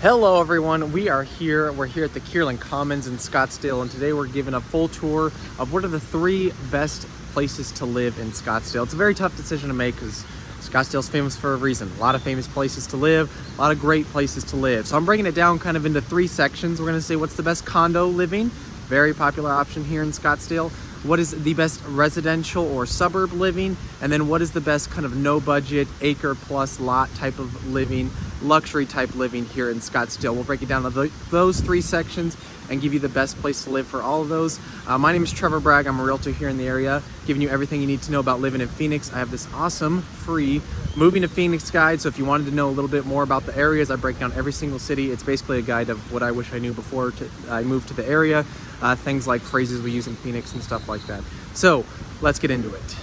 Hello everyone, we're here at the Kierland Commons in Scottsdale, and today we're giving a full tour of what are the three best places to live in Scottsdale. It's a very tough decision to make because Scottsdale's famous for a reason. A lot of famous places to live, a lot of great places to live. So I'm breaking it down kind of into three sections. We're gonna say what's the best condo living, very popular option here in Scottsdale. What is the best residential or suburb living, and then what is the best kind of no budget acre plus lot type of living, luxury type living here in Scottsdale. We'll break it down to those three sections and give you the best place to live for all of those. My name is Trevor Bragg. I'm a realtor here in the area, giving you everything you need to know about living in Phoenix. I have this awesome free moving to Phoenix guide. So if you wanted to know a little bit more about the areas, I break down every single city. It's basically a guide of what I wish I knew before I moved to the area. Things like phrases we use in Phoenix and stuff like that. So let's get into it.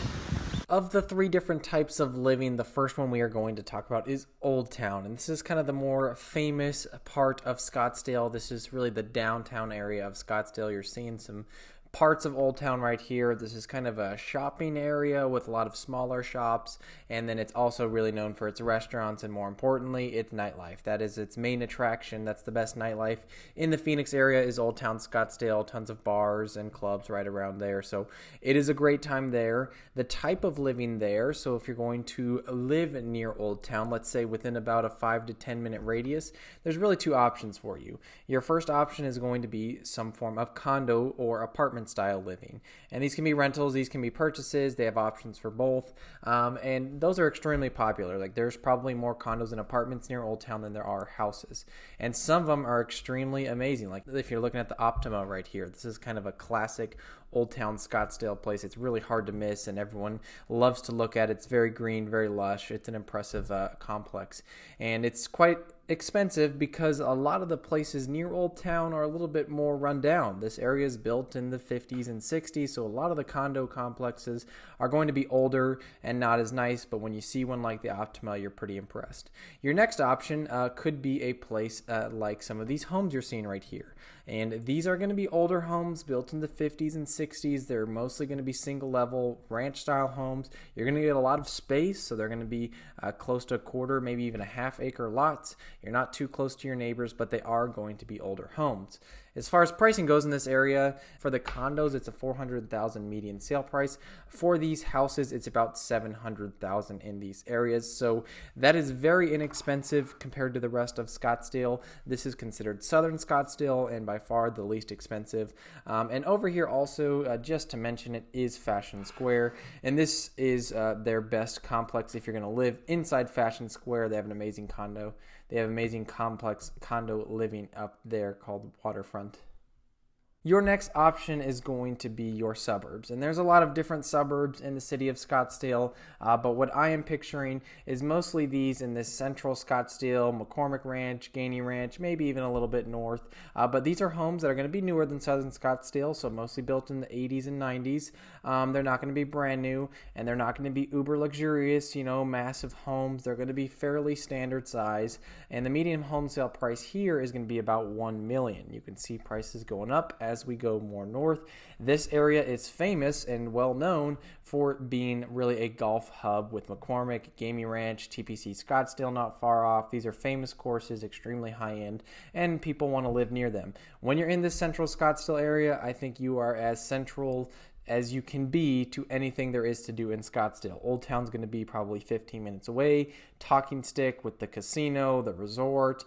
Of the three different types of living, the first one we are going to talk about is Old Town. And this is kind of the more famous part of Scottsdale. This is really the downtown area of Scottsdale. You're seeing some parts of Old Town right here. This is kind of a shopping area with a lot of smaller shops, and then it's also really known for its restaurants and, more importantly, its nightlife. That is its main attraction. That's the best nightlife in the Phoenix area is Old Town Scottsdale. Tons of bars and clubs right around there, so it is a great time there. The type of living there, so if you're going to live near Old Town, let's say within about a 5 to 10 minute radius, there's really two options for you. Your first option is going to be some form of condo or apartment style living, and these can be rentals, these can be purchases. They have options for both, and those are extremely popular. Like, there's probably more condos and apartments near Old Town than there are houses, and some of them are extremely amazing. Like if you're looking at the Optima right here, this is kind of a classic Old Town Scottsdale place. It's really hard to miss, and everyone loves to look at it. It's very green, very lush. It's an impressive complex, and it's quite expensive because a lot of the places near Old Town are a little bit more run down. This area is built in the 50s and 60s, so a lot of the condo complexes are going to be older and not as nice, but when you see one like the Optima, you're pretty impressed. Your next option could be a place like some of these homes you're seeing right here. And these are going to be older homes built in the 50s and 60s. They're mostly going to be single level ranch style homes. You're going to get a lot of space, so they're going to be close to a quarter, maybe even a half acre lots. You're not too close to your neighbors, but they are going to be older homes. As far as pricing goes in this area, for the condos, it's a $400,000 median sale price. For these houses, it's about $700,000 in these areas. So that is very inexpensive compared to the rest of Scottsdale. This is considered Southern Scottsdale and by far the least expensive. And over here also, just to mention it, is Fashion Square. And this is their best complex if you're going to live inside Fashion Square. They have an amazing condo. They have amazing complex condo living up there called Waterfront. Your next option is going to be your suburbs, and there's a lot of different suburbs in the city of Scottsdale, but what I am picturing is mostly these in this central Scottsdale, McCormick Ranch, Gainey Ranch, maybe even a little bit north, but these are homes that are going to be newer than Southern Scottsdale, so mostly built in the 80s and 90s. They're not going to be brand new, and they're not going to be uber luxurious, massive homes. They're going to be fairly standard size, and the median home sale price here is going to be about $1 million. You can see prices going up as we go more north. This area is famous and well known for being really a golf hub with McCormick, Gainey Ranch, TPC Scottsdale not far off. These are famous courses, extremely high end, and people want to live near them. When you're in this central Scottsdale area, I think you are as central as you can be to anything there is to do in Scottsdale. Old Town's going to be probably 15 minutes away. Talking Stick with the casino, the resort,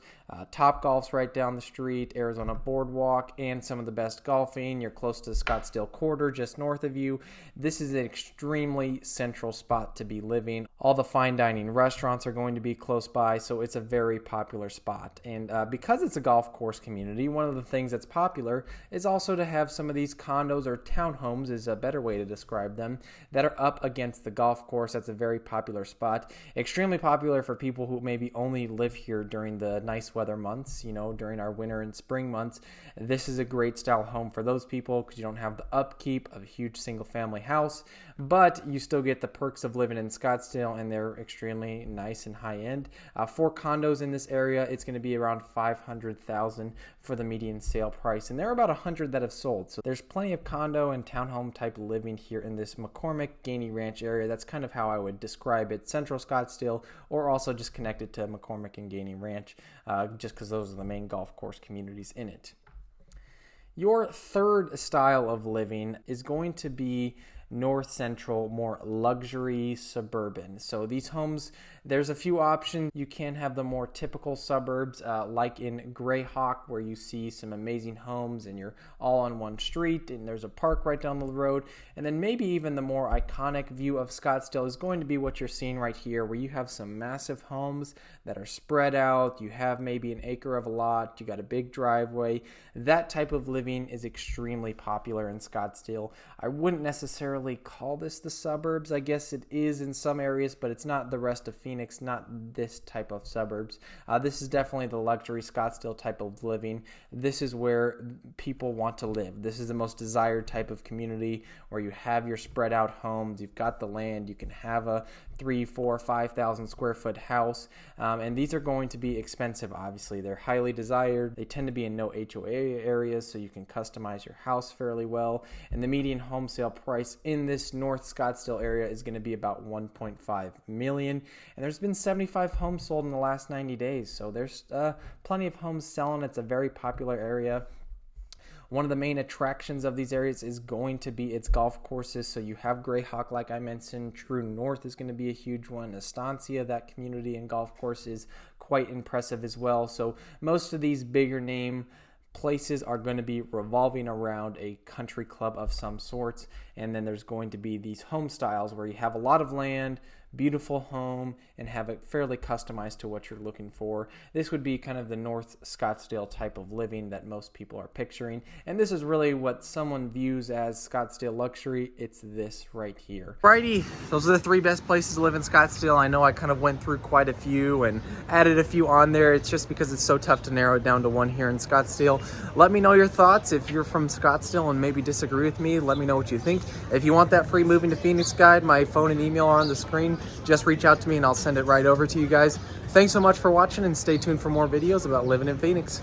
Top Golf's right down the street, Arizona Boardwalk, and some of the best golfing. You're close to the Scottsdale Quarter, just north of you. This is an extremely central spot to be living. All the fine dining restaurants are going to be close by, so it's a very popular spot. And because it's a golf course community, one of the things that's popular is also to have some of these condos or townhomes, is a better way to describe them, that are up against the golf course. That's a very popular spot. Extremely popular for people who maybe only live here during the nice weather months, during our winter and spring months. This is a great style home for those people because you don't have the upkeep of a huge single family house, but you still get the perks of living in Scottsdale, and they're extremely nice and high end. For condos in this area, it's going to be around $500,000 for the median sale price, and there are about 100 that have sold. So there's plenty of condo and townhome type of living here in this McCormick Gainey Ranch area. That's kind of how I would describe it. Central Scottsdale, or also just connected to McCormick and Gainey Ranch, just because those are the main golf course communities in it. Your third style of living is going to be north central, more luxury suburban. So these homes, there's a few options. You can have the more typical suburbs, like in Greyhawk, where you see some amazing homes and you're all on one street and there's a park right down the road. And then maybe even the more iconic view of Scottsdale is going to be what you're seeing right here, where you have some massive homes that are spread out. You have maybe an acre of a lot. You got a big driveway. That type of living is extremely popular in Scottsdale. I wouldn't necessarily call this the suburbs. I guess it is in some areas, but it's not the rest of Phoenix, not this type of suburbs. This is definitely the luxury Scottsdale type of living. This is where people want to live. This is the most desired type of community, where you have your spread out homes, you've got the land, you can have a 3, 4, 5,000 square foot house, and these are going to be expensive. Obviously, they're highly desired. They tend to be in no HOA areas, so you can customize your house fairly well, and the median home sale price in this North Scottsdale area is going to be about $1.5 million, and there's been 75 homes sold in the last 90 days, so there's plenty of homes selling. It's a very popular area. One of the main attractions of these areas is going to be its golf courses. So you have Greyhawk, like I mentioned. True North is going to be a huge one. Estancia, that community and golf course, is quite impressive as well. So most of these bigger name places are going to be revolving around a country club of some sorts. And then there's going to be these home styles where you have a lot of land, beautiful home, and have it fairly customized to what you're looking for. This would be kind of the North Scottsdale type of living that most people are picturing, and this is really what someone views as Scottsdale luxury. It's this right here. Alrighty, those are the 3 best places to live in Scottsdale. I know I kind of went through quite a few and added a few on there. It's just because it's so tough to narrow it down to one here in Scottsdale. Let me know your thoughts. If you're from Scottsdale and maybe disagree with me, let me know what you think. If you want that free Moving to Phoenix guide, my phone and email are on the screen. Just reach out to me and I'll send it right over to you guys. Thanks so much for watching, and stay tuned for more videos about living in Phoenix.